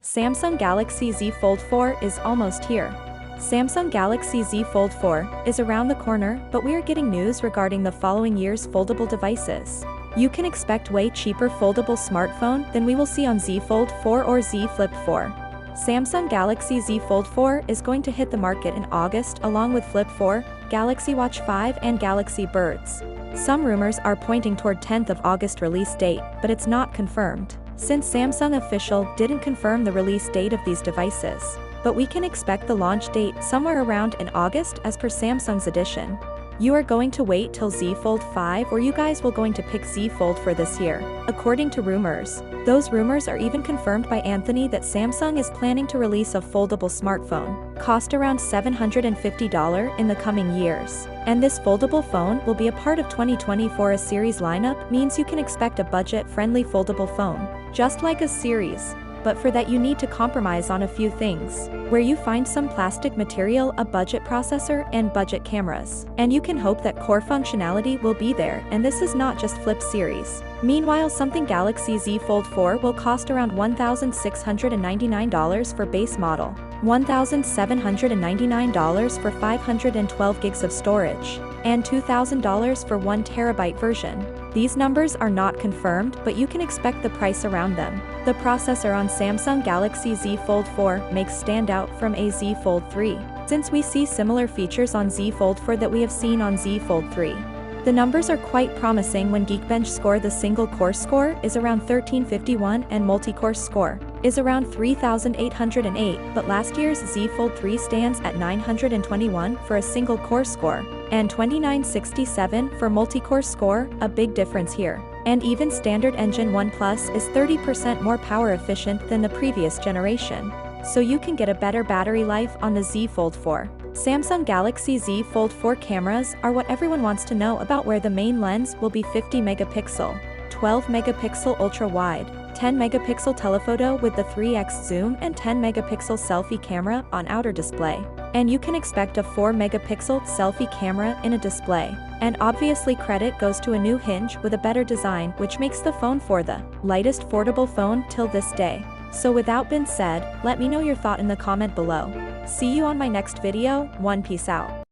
Samsung Galaxy Z Fold 4 is almost here. Samsung Galaxy Z Fold 4 is around the corner, but we are getting news regarding the following year's foldable devices. You can expect way cheaper foldable smartphone than we will see on Z Fold 4 or Z Flip 4. Samsung Galaxy Z Fold 4 is going to hit the market in August along with Flip 4, Galaxy Watch 5 and Galaxy Buds. Some rumors are pointing toward 10th of August release date, but it's not confirmed, since Samsung official didn't confirm the release date of these devices. But we can expect the launch date somewhere around in August as per Samsung's edition. You are going to wait till Z Fold 5 or you guys will going to pick Z Fold for this year, according to rumors. Those rumors are even confirmed by Anthony that Samsung is planning to release a foldable smartphone, cost around $750 in the coming years. And this foldable phone will be a part of 2024 a series lineup means you can expect a budget-friendly foldable phone, just like a series. But for that you need to compromise on a few things, where you find some plastic material, a budget processor, and budget cameras. And you can hope that core functionality will be there, and this is not just Flip series. Meanwhile, something Galaxy Z Fold 4 will cost around $1,699 for base model, $1,799 for 512 gigs of storage, and $2,000 for 1 terabyte version. These numbers are not confirmed, but you can expect the price around them. The processor on Samsung Galaxy Z Fold 4 makes stand out from a Z Fold 3, since we see similar features on Z Fold 4 that we have seen on Z Fold 3. The numbers are quite promising when Geekbench score the single-core score is around 1351 and multi-core score is around 3808, but last year's Z Fold 3 stands at 921 for a single-core score and 2967 for multi-core score, a big difference here. And even standard Engine 1 Plus is 30% more power efficient than the previous generation. So you can get a better battery life on the Z Fold 4. Samsung Galaxy Z Fold 4 cameras are what everyone wants to know about, where the main lens will be 50 megapixel, 12 megapixel ultra-wide, 10 megapixel telephoto with the 3x zoom and 10 megapixel selfie camera on outer display. And you can expect a 4 megapixel selfie camera in a display. And obviously credit goes to a new hinge with a better design, which makes the phone for the lightest foldable phone till this day. So without being said, let me know your thought in the comment below. See you on my next video. Peace out.